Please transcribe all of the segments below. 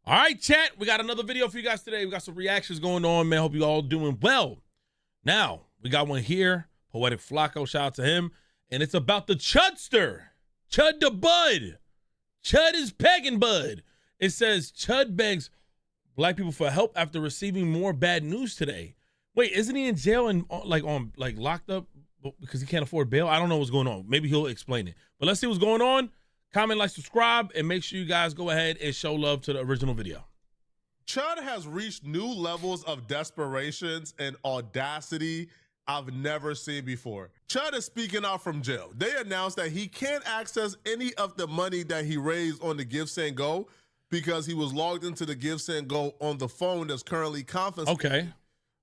All right, chat. We got another video for you guys today. We got some reactions going on, man. Hope you all doing well. Now, we got one here. Poetic Flacco, shout out to him. And it's about the Chudster. Chud the Bud. Chud is pegging Bud. It says, Chud begs black people for help after receiving more bad news today. Wait, isn't he in jail and locked up because he can't afford bail? I don't know what's going on. Maybe he'll explain it. But let's see what's going on. Comment, like, subscribe, and make sure you guys go ahead and show love to the original video. Chud has reached new levels of desperations and audacity I've never seen before. Chud is speaking out from jail. They announced that he can't access any of the money that he raised on the Give, Send, Go because he was logged into the Give, Send, Go on the phone that's currently confiscated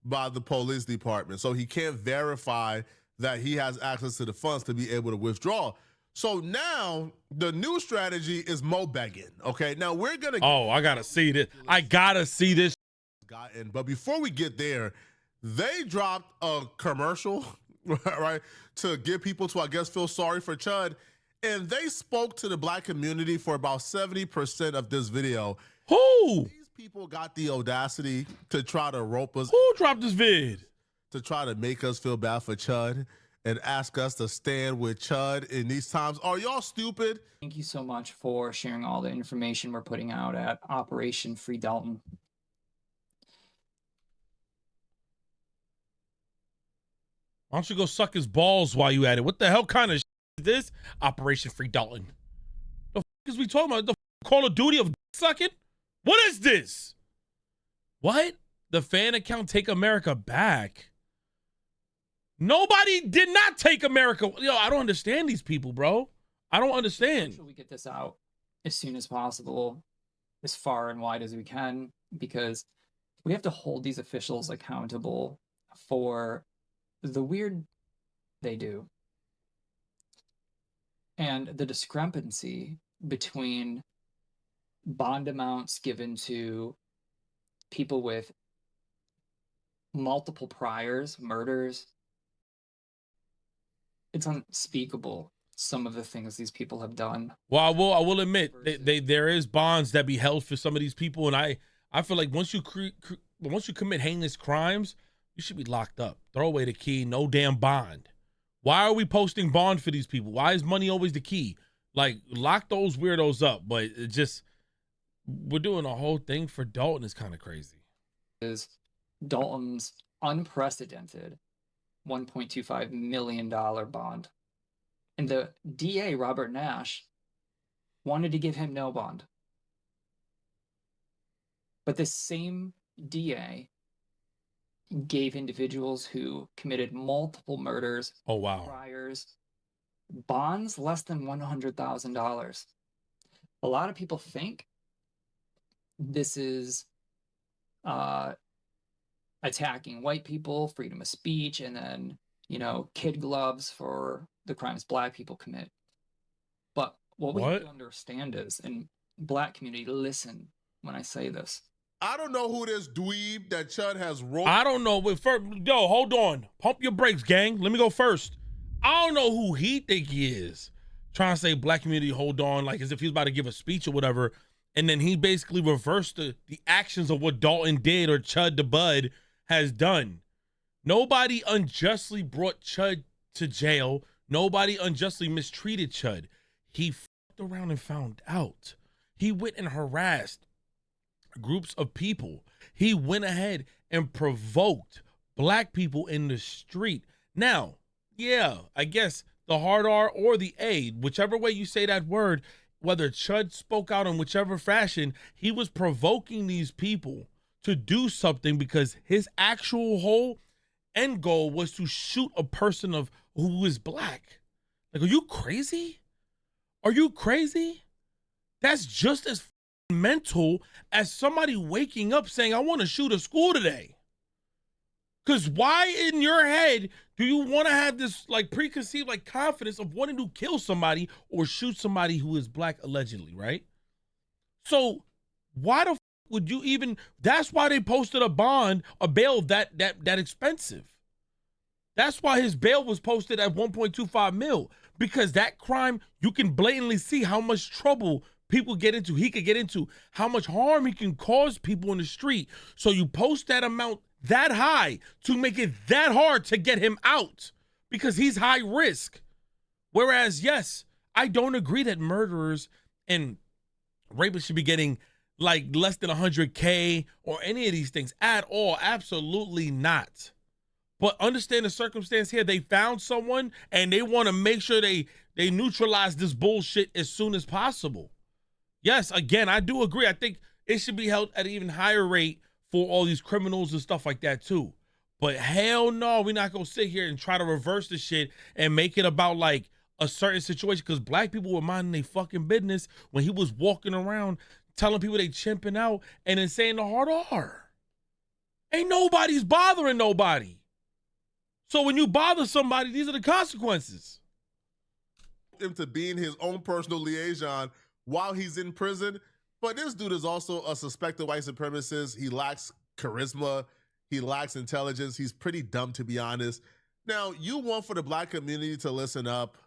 by the police department. So he can't verify that he has access to the funds to be able to withdraw. So now the new strategy is mo begging. Okay, now we're gonna. Oh, I gotta see this. I gotta see this. But before we get there, they dropped a commercial, right, to get people to, I guess, feel sorry for Chud, and they spoke to the black community for about 70% of this video. Who? These people got the audacity to try to rope us. Who dropped this vid? To try to make us feel bad for Chud and ask us to stand with Chud in these times. Are y'all stupid? Thank you so much for sharing all the information we're putting out at Operation Free Dalton. Why don't you go suck his balls while you at it? What the hell kind of is this? Operation Free Dalton. The f is we talking about? The Call of Duty of sucking? What is this? What? The fan account Take America Back. Nobody did not take America. Yo, I don't understand these people, bro. I don't understand. We get this out as soon as possible, as far and wide as we can, because we have to hold these officials accountable for the weird they do. And the discrepancy between bond amounts given to people with multiple priors, murders, it's unspeakable, some of the things these people have done. Well, I will admit there is bonds that be held for some of these people, and I feel like once you commit heinous crimes, you should be locked up. Throw away the key, no damn bond. Why are we posting bond for these people? Why is money always the key? Like, lock those weirdos up. But it just, we're doing a whole thing for Dalton. Is kind of crazy. Is Dalton's unprecedented $1.25 million bond. And the DA, Robert Nash, wanted to give him no bond. But this same DA gave individuals who committed multiple murders, priors, bonds less than $100,000. A lot of people think this is attacking white people, freedom of speech, and then, you know, kid gloves for the crimes black people commit. But what we have to understand is, in black community, listen when I say this. I don't know who this dweeb that Chud has rolled. I don't know. Yo, hold on. Pump your brakes, gang. Let me go first. I don't know who he think he is. Trying to say black community, hold on, like as if he was about to give a speech or whatever. And then he basically reversed the actions of what Dalton did or Chud the Bud has done. Nobody unjustly brought Chud to jail. Nobody unjustly mistreated Chud. He fucked around and found out. He went and harassed groups of people. He went ahead and provoked black people in the street. Now, yeah, I guess the hard R or the A, whichever way you say that word, whether Chud spoke out in whichever fashion, he was provoking these people to do something because his actual whole end goal was to shoot a person who is black. Like, are you crazy? Are you crazy? That's just as mental as somebody waking up saying, I want to shoot a school today. Because why in your head do you want to have this like preconceived like confidence of wanting to kill somebody or shoot somebody who is black allegedly, right? So why the f would you even, that's why they posted a bond, a bail that expensive. That's why his bail was posted at 1.25 mil, because that crime, you can blatantly see how much trouble people get into, he could get into, how much harm he can cause people in the street. So you post that amount that high to make it that hard to get him out because he's high risk. Whereas, yes, I don't agree that murderers and rapists should be getting like less than 100K or any of these things at all. Absolutely not. But understand the circumstance here. They found someone and they want to make sure they neutralize this bullshit as soon as possible. Yes, again, I do agree. I think it should be held at an even higher rate for all these criminals and stuff like that too. But hell no, we're not going to sit here and try to reverse the shit and make it about like a certain situation, because black people were minding their fucking business when he was walking around telling people they chimping out and then saying the hard R. Ain't nobody's bothering nobody. So when you bother somebody, these are the consequences. Him to being his own personal liaison while he's in prison. But this dude is also a suspected white supremacist. He lacks charisma. He lacks intelligence. He's pretty dumb, to be honest. Now, you want for the black community to listen up.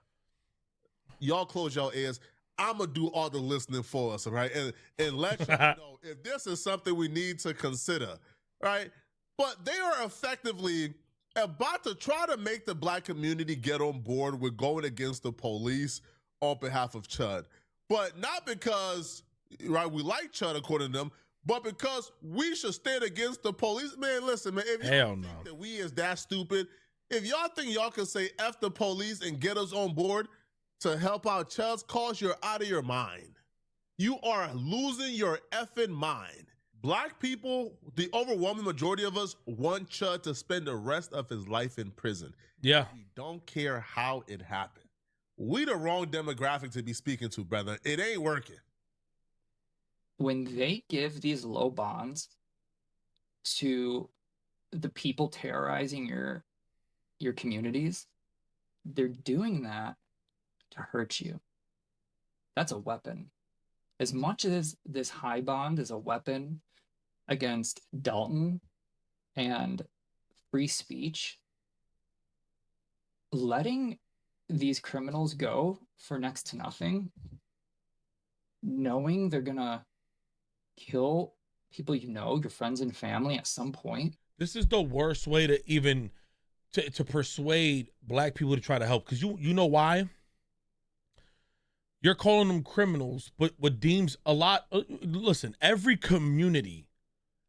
Y'all close your ears. I'm going to do all the listening for us, right? And let you know if this is something we need to consider, right? But they are effectively about to try to make the black community get on board with going against the police on behalf of Chud. But not because, right, we like Chud according to them, but because we should stand against the police. Man, listen, man, if y'all think that we is that stupid, if y'all think y'all can say F the police and get us on board to help out Chud's cause, you're out of your mind. You are losing your effing mind. Black people, the overwhelming majority of us, want Chud to spend the rest of his life in prison. Yeah. We don't care how it happened. We the wrong demographic to be speaking to, brother. It ain't working. When they give these low bonds to the people terrorizing your communities, they're doing that to hurt you. That's a weapon. As much as this high bond is a weapon against Dalton and free speech, letting these criminals go for next to nothing, knowing they're gonna kill people you know, your friends and family at some point. This is the worst way to even to persuade black people to try to help, because you know why? You're calling them criminals, but what deems a lot, listen, every community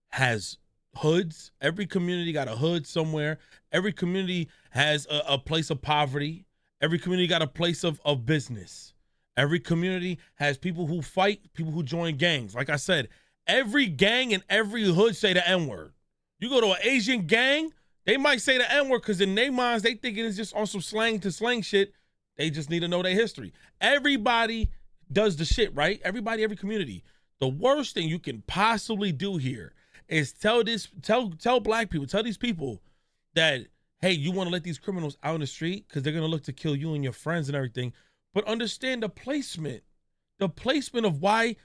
has hoods. Every community got a hood somewhere. Every community has a place of poverty. Every community got a place of business. Every community has people who fight, people who join gangs. Like I said, every gang and every hood say the N-word. You go to an Asian gang, they might say the N-word because in their minds, they thinking it's just on some slang to slang shit. They just need to know their history. Everybody does the shit, right? Everybody, every community. The worst thing you can possibly do here is tell black people, tell these people that, hey, you want to let these criminals out in the street because they're going to look to kill you and your friends and everything. But understand the placement of why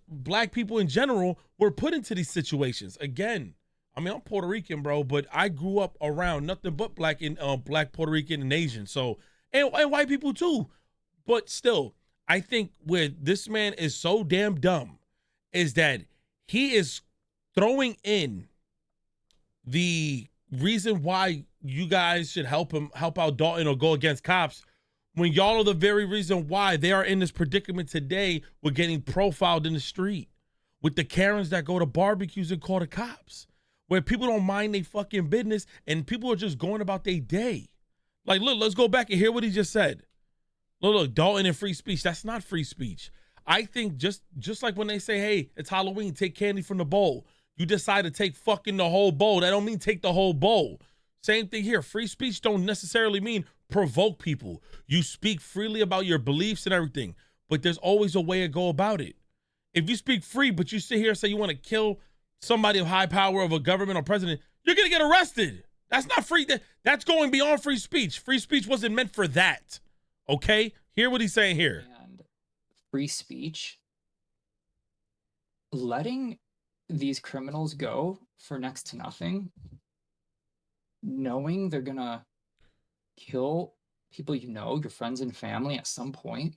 black people in general were put into these situations. Again, I mean, I'm Puerto Rican, bro, but I grew up around nothing but black Puerto Rican and Asian. So, and white people too. But still, I think where this man is so damn dumb is that he is throwing in the reason why you guys should help out Dalton or go against cops, when y'all are the very reason why they are in this predicament today with getting profiled in the street, with the Karens that go to barbecues and call the cops, where people don't mind their fucking business and people are just going about their day. Like, look, let's go back and hear what he just said. Look, Dalton and free speech. That's not free speech. I think just like when they say, hey, it's Halloween, take candy from the bowl. You decide to take fucking the whole bowl. That don't mean take the whole bowl. Same thing here. Free speech don't necessarily mean provoke people. You speak freely about your beliefs and everything, but there's always a way to go about it. If you speak free, but you sit here and say you want to kill somebody of high power of a government or president, you're going to get arrested. That's not free. That's going beyond free speech. Free speech wasn't meant for that. Okay? Hear what he's saying here. And free speech, letting these criminals go for next to nothing, knowing they're going to kill people you know, your friends and family at some point.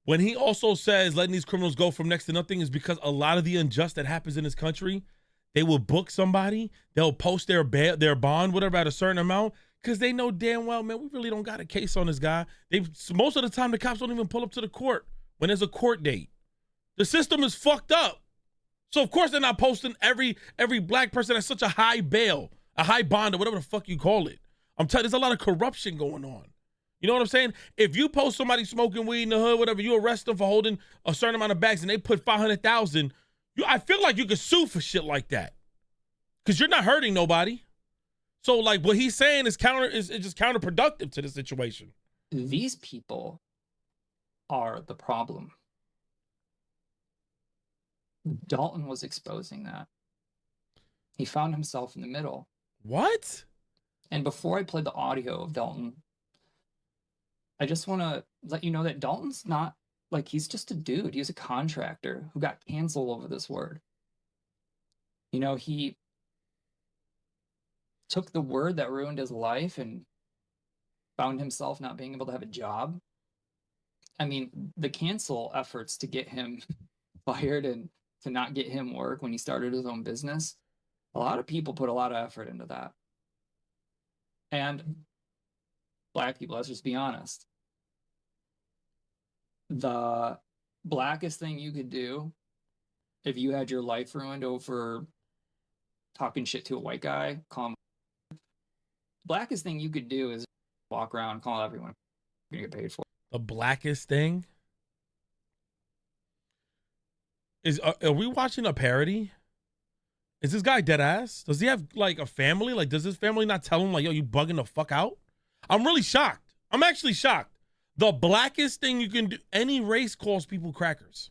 When he also says letting these criminals go from next to nothing is because a lot of the unjust that happens in this country, they will book somebody, they'll post their bond, whatever, at a certain amount, because they know damn well, man, we really don't got a case on this guy. Most of the time, the cops don't even pull up to the court when there's a court date. The system is fucked up. So of course they're not posting every black person at such a high bail, a high bond, or whatever the fuck you call it. I'm telling you, there's a lot of corruption going on. You know what I'm saying? If you post somebody smoking weed in the hood, whatever, you arrest them for holding a certain amount of bags and they put 500,000, I feel like you could sue for shit like that. Because you're not hurting nobody. So like what he's saying is just counterproductive to the situation. These people are the problem. Dalton was exposing that. He found himself in the middle. What? And before I play the audio of Dalton, I just want to let you know that Dalton's not, like, he's just a dude. He's a contractor who got canceled over this word. You know, he took the word that ruined his life and found himself not being able to have a job. I mean, the cancel efforts to get him fired and to not get him work when he started his own business, a lot of people put a lot of effort into that. And black people, let's just be honest. The blackest thing you could do if you had your life ruined over talking shit to a white guy, call him. Blackest thing you could do is walk around and call everyone you're gonna get paid for. The blackest thing? Are we watching a parody? Is this guy dead ass? Does he have like a family? Like, does his family not tell him like, yo, you bugging the fuck out? I'm really shocked. I'm actually shocked. The blackest thing you can do, any race calls people crackers.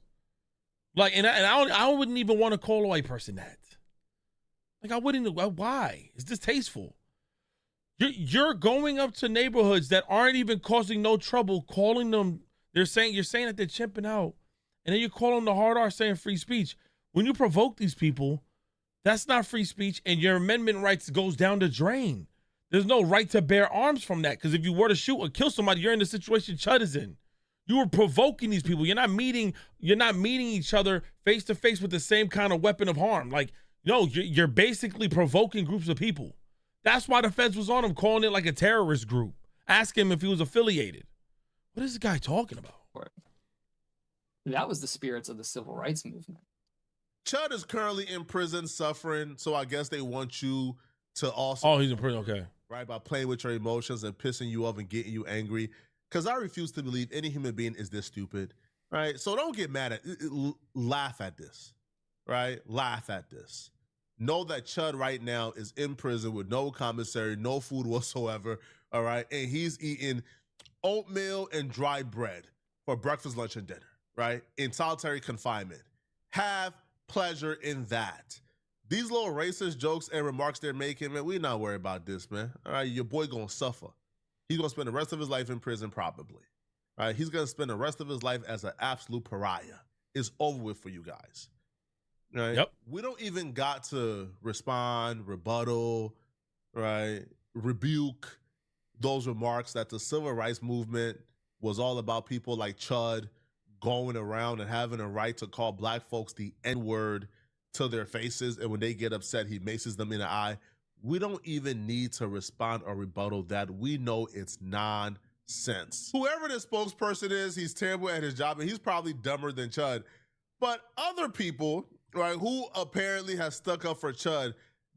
Like, and I wouldn't even want to call a white person that. Like, I wouldn't. Why? It's distasteful. You're going up to neighborhoods that aren't even causing no trouble, calling them. You're saying that they're chimping out, and then you call them the hard R, saying free speech. When you provoke these people, that's not free speech, and your amendment rights goes down the drain. There's no right to bear arms from that, because if you were to shoot or kill somebody, you're in the situation Chud is in. You were provoking these people. You're not meeting each other face to face with the same kind of weapon of harm. Like, no, you're basically provoking groups of people. That's why the feds was on him, calling it like a terrorist group. Ask him if he was affiliated. What is this guy talking about? That was the spirits of the civil rights movement. Chud is currently in prison suffering, so I guess they want you to also... Oh, he's in prison, okay. Right, by playing with your emotions and pissing you off and getting you angry. Because I refuse to believe any human being is this stupid, right? So don't get mad at it. Laugh at this, right? Laugh at this. Know that Chud right now is in prison with no commissary, no food whatsoever, all right? And he's eating oatmeal and dry bread for breakfast, lunch, and dinner, right? In solitary confinement. Have pleasure in that. These little racist jokes and remarks they're making, man, we not worried about this, man. All right, your boy gonna suffer. He's gonna spend the rest of his life in prison, probably. All right, he's gonna spend the rest of his life as an absolute pariah. It's over with for you guys. Right? Yep. We don't even got to respond, rebuttal, right? Rebuke those remarks that the civil rights movement was all about people like Chud going around and having a right to call black folks the N-word to their faces, and when they get upset, he maces them in the eye. We don't even need to respond or rebuttal that. We know it's nonsense. Whoever this spokesperson is, he's terrible at his job, and he's probably dumber than Chud. But other people, right, who apparently have stuck up for Chud,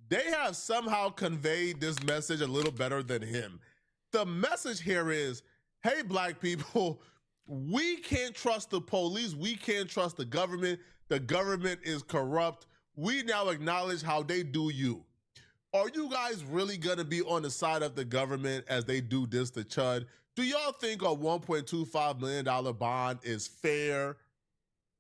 they have somehow conveyed this message a little better than him. The message here is, hey, black people, we can't trust the police. We can't trust the government. The government is corrupt. We now acknowledge how they do you. Are you guys really going to be on the side of the government as they do this to Chud? Do y'all think a $1.25 million bond is fair?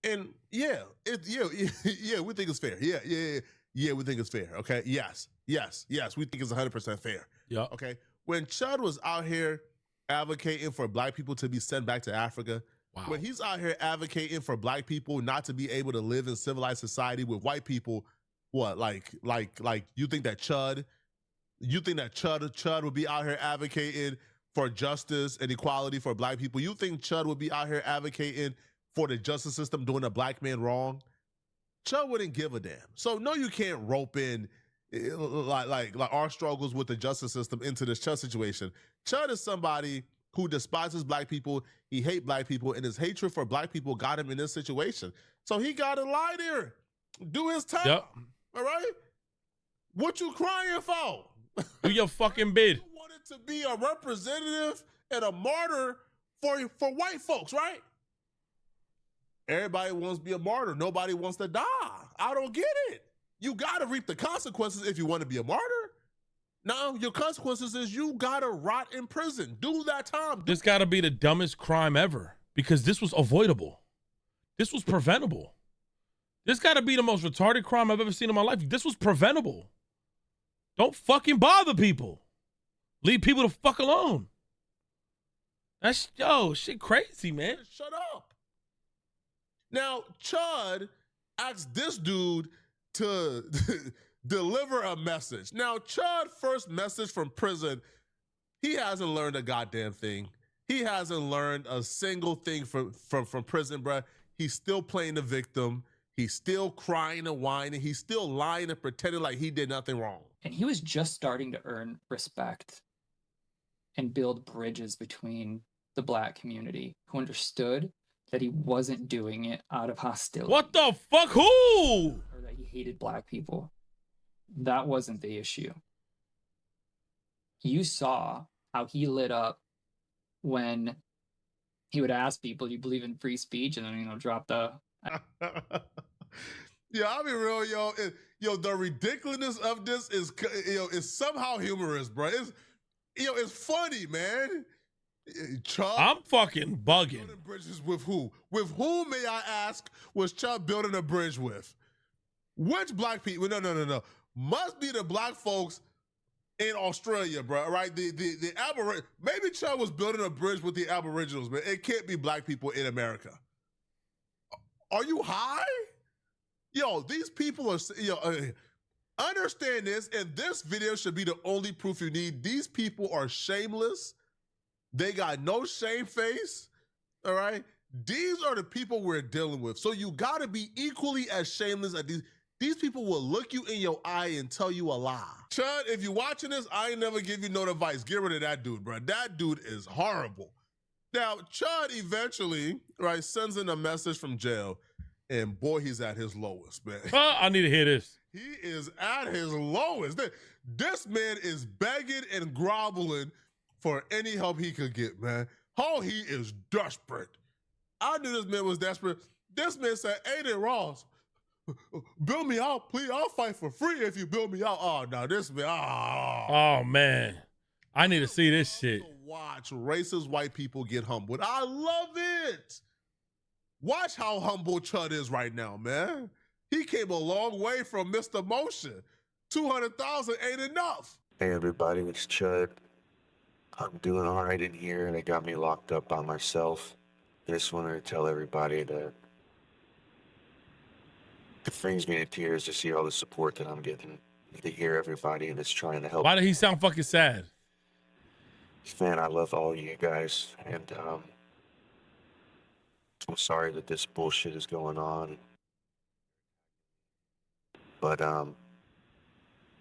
And yeah, we think it's fair. Yeah, we think it's fair. Okay, yes, we think it's 100% fair. Yeah. Okay, when Chud was out here advocating for black people to be sent back to Africa, wow. When he's out here advocating for black people not to be able to live in civilized society with white people, what, like you think that Chud would be out here advocating for justice and equality for black people, you think Chud would be out here advocating for the justice system doing a black man wrong? Chud wouldn't give a damn. So no, you can't rope in like our struggles with the justice system into this Chud situation. Chud is somebody who despises black people. He hates black people, and his hatred for black people got him in this situation. So he got to lie there, do his time. Yep. All right. What you crying for? Do your fucking bid. You wanted to be a representative and a martyr for white folks, right? Everybody wants to be a martyr. Nobody wants to die. I don't get it. You got to reap the consequences if you want to be a martyr. No, your consequences is you got to rot in prison. Do that time. This got to be the dumbest crime ever because this was avoidable. This was preventable. This got to be the most retarded crime I've ever seen in my life. This was preventable. Don't fucking bother people. Leave people the fuck alone. That's, yo, shit crazy, man. Shut up. Now, Chud asked this dude to deliver a message. Now, Chud first message from prison, he hasn't learned a goddamn thing. He hasn't learned a single thing from prison, bruh. He's still playing the victim. He's still crying and whining. He's still lying and pretending like he did nothing wrong. And he was just starting to earn respect and build bridges between the black community who understood that he wasn't doing it out of hostility. What the fuck? Who? Or that he hated black people. That wasn't the issue. You saw how he lit up when he would ask people, do you believe in free speech? And then, drop the... Yeah, I'll be real, yo. The ridiculousness of this is somehow humorous, bro. It's funny, man. Chud, I'm fucking bugging. Building bridges with who? With whom, may I ask, was Chud building a bridge with? Which black people? No. Must be the black folks in Australia, bro. Right? The maybe Chud was building a bridge with the Aboriginals, man. It can't be black people in America. Are you high? Yo, these people are, understand this, and this video should be the only proof you need. These people are shameless. They got no shame face, all right? These are the people we're dealing with. So you got to be equally as shameless as these. These people will look you in your eye and tell you a lie. Chud, if you're watching this, I ain't never give you no advice. Get rid of that dude, bro. That dude is horrible. Now, Chud eventually, right, sends in a message from jail. And boy, he's at his lowest, man. I need to hear this. He is at his lowest. This man is begging and groveling for any help he could get, man. Oh, he is desperate. I knew this man was desperate. This man said, Aiden Ross, build me out, please. I'll fight for free if you build me out. Oh, no, this man. Oh, man. I need to see this shit. Watch racist white people get humbled. I love it. Watch how humble Chud is right now, man. He came a long way from Mr. Motion. 200,000 ain't enough. Hey everybody, it's Chud. I'm doing all right in here. They got me locked up by myself. I just wanted to tell everybody that it brings me to tears to see all the support that I'm getting. To hear everybody that's trying to help. Why did he sound fucking sad? Man, I love all you guys, and I'm sorry that this bullshit is going on, but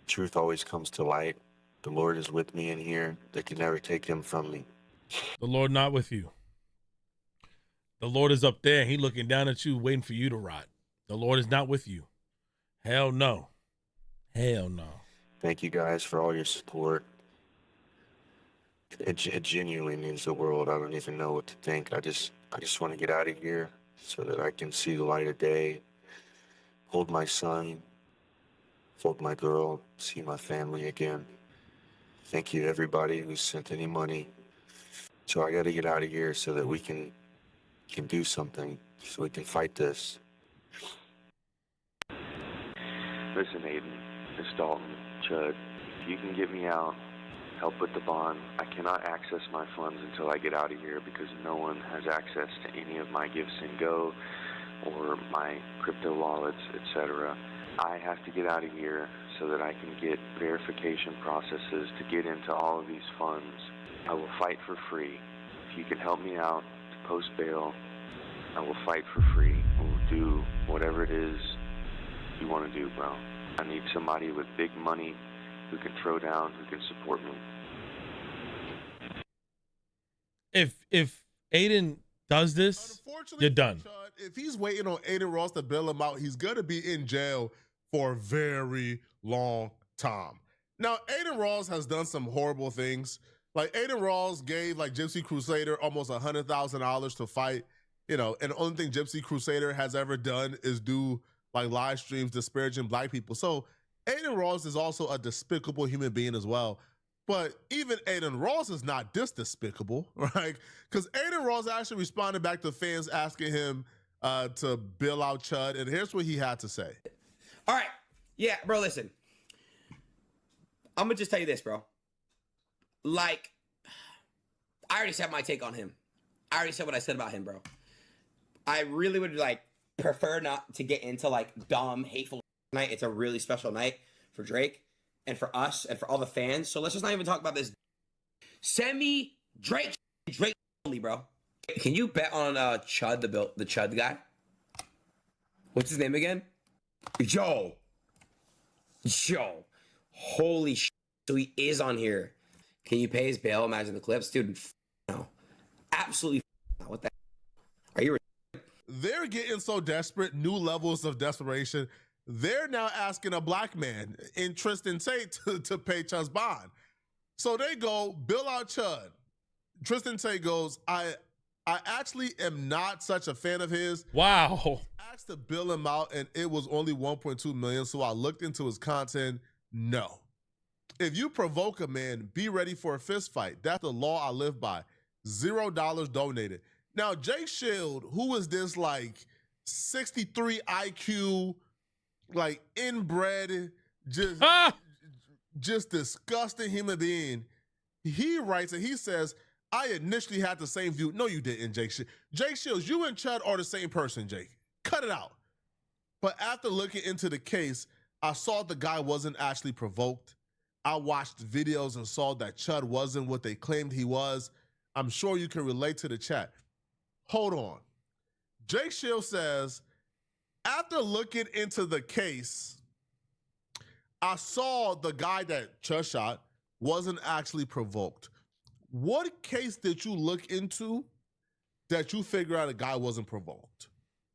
truth always comes to light. The Lord is with me in here. They can never take him from me. The Lord not with you. The Lord is up there. He looking down at you, waiting for you to rot. The Lord is not with you. Hell no. Hell no. Thank you guys for all your support. It genuinely means the world. I don't even know what to think. I just want to get out of here so that I can see the light of day, hold my son, hold my girl, see my family again. Thank you to everybody who sent any money. So I got to get out of here so that we can do something, so we can fight this. Listen, Aiden, Miss Dalton, Chud, if you can get me out, help with the bond. I cannot access my funds until I get out of here because no one has access to any of my Gifts and Go or my crypto wallets, etc. I have to get out of here so that I can get verification processes to get into all of these funds. I will fight for free. If you can help me out to post bail, I will fight for free. I will do whatever it is you want to do, bro. I need somebody with big money who can throw down, who can support me. If Aiden does this, you're done. Chud, if he's waiting on Aiden Ross to bail him out, he's going to be in jail for a very long time. Now, Aiden Ross has done some horrible things. Like, Aiden Ross gave, like, Gypsy Crusader almost $100,000 to fight, you know, and the only thing Gypsy Crusader has ever done is do, like, live streams disparaging black people. So, Aiden Ross is also a despicable human being as well. But even Aiden Ross is not this despicable, right? Because Aiden Ross actually responded back to fans asking him to bail out Chud, and here's what he had to say. All right. Yeah, bro, listen. I'm going to just tell you this, bro. Like, I already said my take on him. I already said what I said about him, bro. I really would, like, prefer not to get into, like, dumb, hateful night. It's a really special night for Drake and for us and for all the fans. So let's just not even talk about this. Send me Drake only, bro. Can you bet on Chud, the Chud guy? What's his name again? Yo. Holy shit. So he is on here. Can you pay his bail? Imagine the clips. Dude, no. Absolutely no. What the are you? They're getting so desperate, new levels of desperation. They're now asking a black man in Tristan Tate to pay Chud's bond. So they go, bill out Chud. Tristan Tate goes, I actually am not such a fan of his. Wow. Asked to bill him out, and it was only 1.2 million. So I looked into his content. No. If you provoke a man, be ready for a fist fight. That's the law I live by. $0 donated. Now, Jake Shield, who is this like 63 IQ, like inbred, just disgusting human being, he writes and he says, I initially had the same view. No, you didn't, Jake Shields. Jake Shields, you and Chud are the same person, Jake. Cut it out. But after looking into the case, I saw the guy wasn't actually provoked. I watched videos and saw that Chud wasn't what they claimed he was. I'm sure you can relate to the chat. Hold on. Jake Shields says, after looking into the case, I saw the guy that Chud shot wasn't actually provoked. What case did you look into that you figure out a guy wasn't provoked?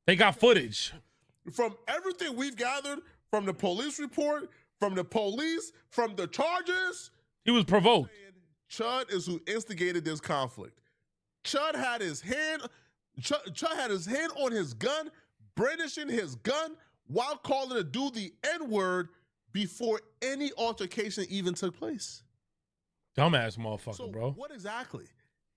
They got footage. From everything we've gathered, from the police report, from the police, from the charges, he was provoked. Chud is who instigated this conflict. Chud had his hand on his gun, brandishing his gun while calling a dude the N-word before any altercation even took place. Dumbass motherfucker, So bro. what exactly?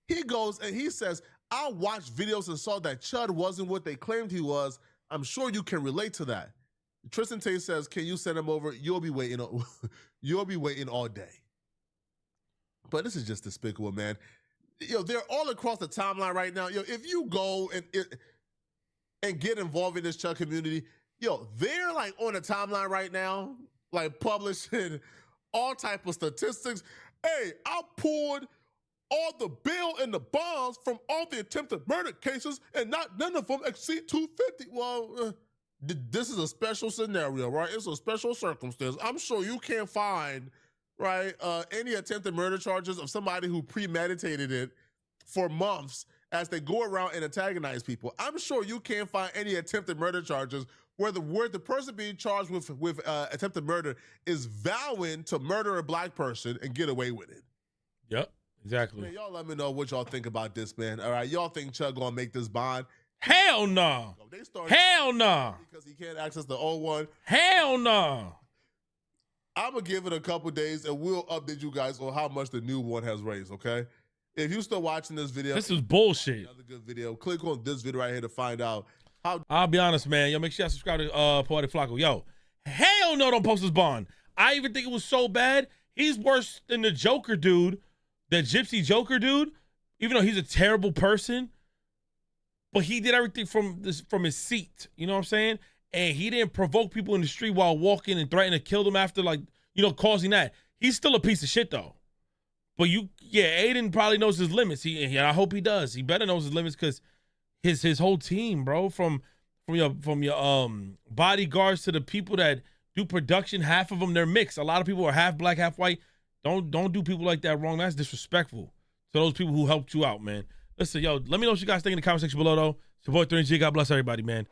He goes and he says, I watched videos and saw that Chud wasn't what they claimed he was. I'm sure you can relate to that. Tristan Tate says, can you send him over? You'll be waiting all day. But this is just despicable, man. Yo, they're all across the timeline right now. Yo, if you go and get involved in this Chud community, yo, they're like on the timeline right now, like publishing all type of statistics. Hey, I pulled all the bail and the bonds from all the attempted murder cases, and none of them exceed 250. Well, this is a special scenario, right? It's a special circumstance. I'm sure you can't find, right, any attempted murder charges of somebody who premeditated it for months as they go around and antagonize people. I'm sure you can't find any attempted murder charges where the person being charged with attempted murder is vowing to murder a black person and get away with it. Yep, exactly. Man, y'all let me know what y'all think about this, man. All right, y'all think Chud gonna make this bond? Hell no. Hell no. Because he can't access the old one. Hell no. I'm gonna give it a couple days and we'll update you guys on how much the new one has raised, okay? If you're still watching this video, this is bullshit. Another good video. Click on this video right here to find out how. I'll be honest, man. Yo, make sure y'all subscribe to Poetic Flacco. Yo, hell no, don't post his bond. I even think it was so bad. He's worse than the Joker dude, the Gypsy Joker dude, even though he's a terrible person. But he did everything from his seat. You know what I'm saying? And he didn't provoke people in the street while walking and threaten to kill them after, like, you know, causing that. He's still a piece of shit, though. But Aiden probably knows his limits. I hope he does. He better knows his limits because his whole team, bro, from your bodyguards to the people that do production, half of them they're mixed. A lot of people are half black, half white. Don't do people like that wrong. That's disrespectful to those people who helped you out, man. Listen, yo, let me know what you guys think in the comment section below, though. It's your boy 3G. God bless everybody, man.